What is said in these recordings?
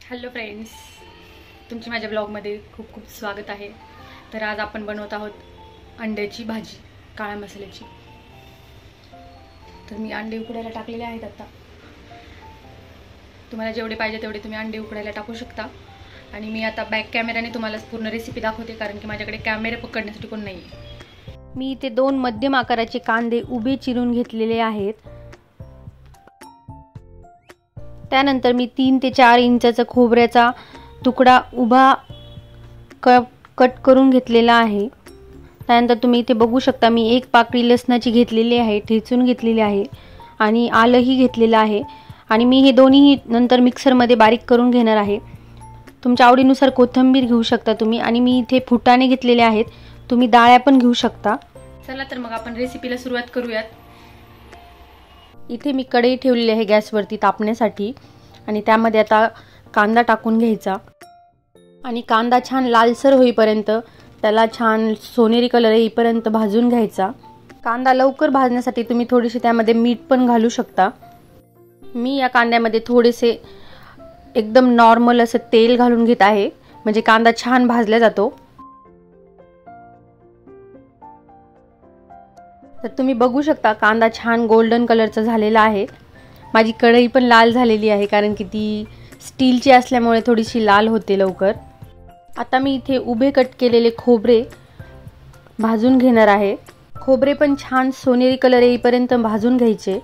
Hello friends, तुमची माझ्या ब्लॉगमध्ये खूप खूप स्वागत आहे। तर आज आपण बनवत आहोत अंड्याची भाजी, काळ्या मसाल्याची। तर मी अंडे उकडायला टाकलेले आहेत। आता तुम्हाला जेवढे पाहिजे तेवढे तुम्ही अंडे उकडायला टाकू शकता। आणि मी आता बॅक कॅमेराने तुम्हाला पूर्ण रेसिपी दाखवते, कारण की माझ्याकडे कॅमेरा पकडण्यासाठी कोण नाही आहे। मी इथे 2 मध्यम आकाराचे कांदे उभे चिरून घेतलेले आहेत। त्यानंतर मी 3 ते 4 इंचाचा खोबऱ्याचा तुकडा उभा कट करून घेतलेला आहे। त्यानंतर तुम्ही इथे बघू शकता मी 1 पाकळी लसणाची घेतलेली आहे, ठेचून घेतलेली आहे आणि आलंही घेतलेलं आहे। आणि मी हे दोन्ही नंतर मिक्सरमध्ये बारीक करून घेणार आहे। तुमच्या आवडीनुसार कोथिंबीर घेऊ शकता तुम्ही। आणि मी इथे फुटाणे घेतलेले आहेत, तुम्ही डाळ्या पण घेऊ शकता। चला तर मग आपण रेसिपीला सुरुवात करूयात। इथे मी कढई ठेवलेली आहे गॅसवरती तापण्यासाठी आणि त्यामध्ये आता कांदा टाकून घ्यायचा आणि कांदा छान लालसर होईपर्यंत, त्याला छान सोनेरी कलर येईपर्यंत भाजून घ्यायचा। कांदा लवकर भाजण्यासाठी तुम्ही थोडीशी त्यामध्ये मीठ पण घालू शकता। मी या कांद्यामध्ये थोडेसे एकदम नॉर्मल असं तेल घालून घेत आहे, म्हणजे कांदा छान भाजला जातो। तर तुम्ही बघू शकता कांदा छान गोल्डन कलरचा झालेला आहे। माझी कढई पण लाल झालेली आहे, कारण की ती स्टीलची असल्यामुळे थोडीशी लाल होते लवकर। आता मी इथे उभे कट केलेले खोबरे भाजून घेणार आहे। खोबरे पण छान सोनेरी कलर येईपर्यंत भाजून घ्यायचे।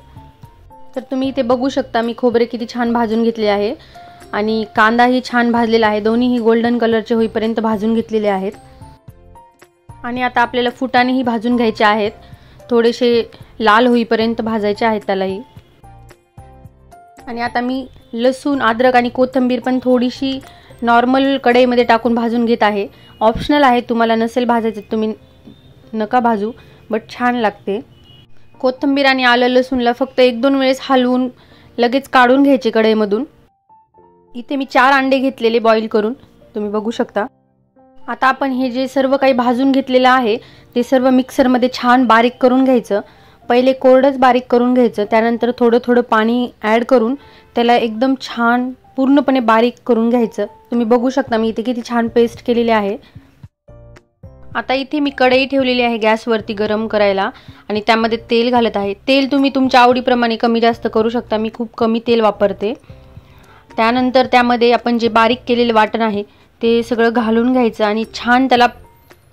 तर तुम्ही इथे बघू शकता मी खोबरे किती छान भाजून घेतले आहे आणि कांदाही छान भाजलेला आहे। दोन्हीही गोल्डन कलरचे होईपर्यंत भाजून घेतलेले आहेत। आणि आता आपल्याला फुटाणेही भाजून घ्यायचे आहेत, थोडेसे लाल होईपर्यंत भाजायचे आहेत त्यालाही। आणि आता मी लसूण, अद्रक आणि कोथिंबीर पण थोडीशी नॉर्मल कढईमध्ये टाकून भाजून घेत आहे। ऑप्शनल आहे, तुम्हाला नसेल भाजायचं तुम्ही नका भाजू, बट छान लागते। कोथिंबीर आणि आलं लसूणला फक्त 1-2 वेळेस हलवून लगेच काढून घ्यायचे कढईमधून। इथे मी 4 अंडे घेतलेले बॉईल करून, तुम्ही बघू शकता। आता आपण हे जे सर्व काही भाजून घेतलेलं आहे ते सर्व मिक्सरमध्ये छान बारीक करून घ्यायचं। पहिले कोरडंच बारीक करून घ्यायचं, त्यानंतर थोडं थोडं पाणी ॲड करून त्याला एकदम छान पूर्णपणे बारीक करून घ्यायचं। तुम्ही बघू शकता मी इथे किती छान पेस्ट केलेली आहे। आता इथे मी कढई ठेवलेली आहे गॅसवरती गरम करायला आणि त्यामध्ये तेल घालत आहे। तेल तुम्ही तुमच्या आवडीप्रमाणे कमी जास्त करू शकता, मी खूप कमी तेल वापरते। त्यानंतर त्यामध्ये आपण जे बारीक केलेले वाटण आहे ते सगळं घालून घ्यायचं आणि छान त्याला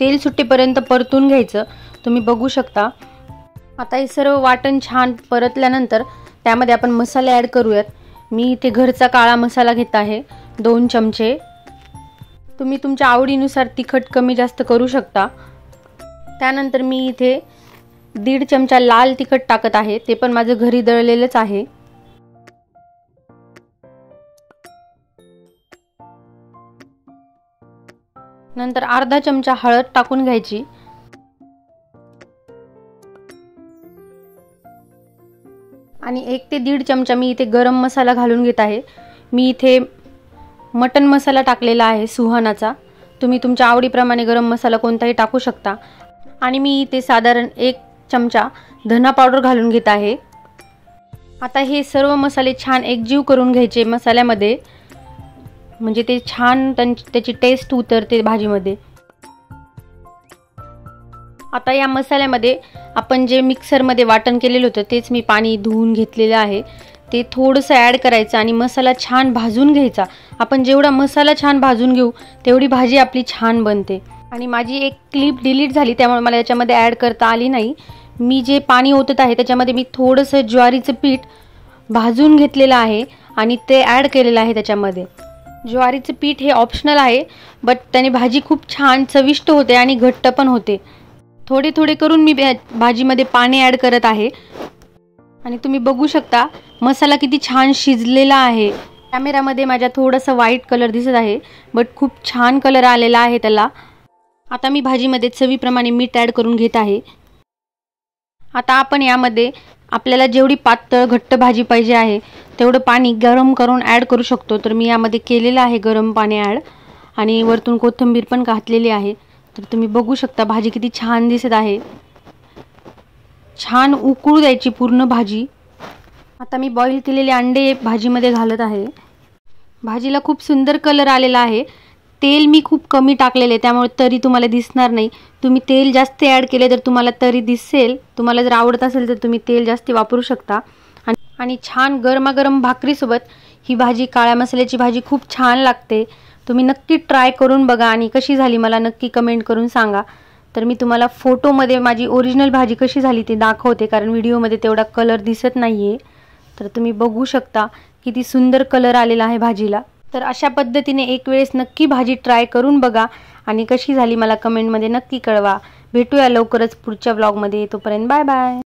तेल सुटेपर्यंत परतून घ्यायचं, तुम्ही बघू शकता। आता हे सर्व वाटण छान परतल्यानंतर त्यामध्ये आपण मसाले ॲड करूयात। मी इथे घरचा काळा मसाला घेत आहे 2 चमचे। तुम्ही तुमच्या आवडीनुसार तिखट कमी जास्त करू शकता। त्यानंतर मी इथे 1.5 चमचा लाल तिखट टाकत आहे, ते पण माझं घरी दळलेलंच आहे। नंतर अर्धा चमचा हळद टाकून घ्यायची आणि 1 ते 1.5 चमचा मी इथे गरम मसाला घालून घेत आहे। मी इथे मटन मसाला टाकलेला आहे सुहानाचा, तुम्ही तुमच्या आवडीप्रमाणे गरम मसाला कोणताही टाकू शकता। आणि मी इथे साधारण 1 चमचा धना पावडर घालून घेत आहे। आता हे सर्व मसाले छान एकजीव करून घ्यायचे मसाल्यामध्ये, म्हणजे ते छान त्याची टेस्ट उतरते भाजीमध्ये। आता या मसाल्यामध्ये आपण जे मिक्सरमध्ये वाटण केलेलं होतं तेच मी पाणी धुवून घेतलेलं आहे, ते थोडंसं ॲड करायचं आणि मसाला छान भाजून घ्यायचा। आपण जेवढा मसाला छान भाजून घेऊ तेवढी भाजी आपली छान बनते। आणि माझी एक क्लिप डिलीट झाली, त्यामुळे मला याच्यामध्ये ॲड करता आली नाही। मी जे पाणी ओतत आहे त्याच्यामध्ये मी थोडंसं ज्वारीचं पीठ भाजून घेतलेलं आहे आणि ते ॲड केलेलं आहे त्याच्यामध्ये। ज्वारीचं पीठ हे ऑप्शनल आहे, बट त्याने भाजी खूप छान चविष्ट होते आणि घट्ट पण होते। थोडे थोडे करून मी भाजीमध्ये पाणी ॲड करत आहे आणि तुम्ही बघू शकता मसाला किती छान शिजलेला आहे। कॅमेरामध्ये माझ्या थोडासा व्हाईट कलर दिसत आहे, बट खूप छान कलर आलेला आहे त्याला। आता मी भाजीमध्ये चवीप्रमाणे मीठ ॲड करून घेत आहे। आता आपण यामध्ये आपल्याला जेवढी पातळ घट्ट भाजी पाहिजे आहे तेवढं पाणी गरम करून ॲड करू शकतो। तर मी यामध्ये केलेलं आहे गरम पाणी ॲड आणि वरतून कोथिंबीर पण घातलेली आहे। तर तुम्ही बघू शकता भाजी किती छान दिसत आहे। छान उकळू द्यायची पूर्ण भाजी। आता मी बॉईल केलेले अंडे भाजीमध्ये घालत आहे। भाजीला खूप सुंदर कलर आलेला आहे. तेल मी खूप कमी टाकलेले त्यामुळे तरी तुम्हाला दिसणार नाही. तुम्ही तेल जास्त ॲड केले तर तुम्हाला तरी दिसेल. तुम्हाला जर आवडत असेल तर तुम्ही तेल जास्त वापरू शकता. आणि छान गरमागरम भाकरीसोबत ही भाजी, काळ्या मसाल्याची भाजी खूप छान लागते. तुम्ही नक्की ट्राय करून बघा आणि कशी झाली मला नक्की कमेंट करून सांगा. तर मी तुम्हाला फोटोमध्ये माझी ओरिजिनल भाजी कशी झाली ते दाखवते, कारण व्हिडिओमध्ये तेवढा कलर दिसत नाही आहे. तर तुम्ही बघू शकता किती सुंदर कलर आलेला आहे भाजीला. तर अशा पद्धतीने एक वेळेस नक्की भाजी ट्राय करून बघा आणि कशी झाली मला कमेंटमध्ये नक्की कळवा. भेटूया लवकरच पुढच्या व्लॉगमध्ये. तोपर्यंत बाय बाय.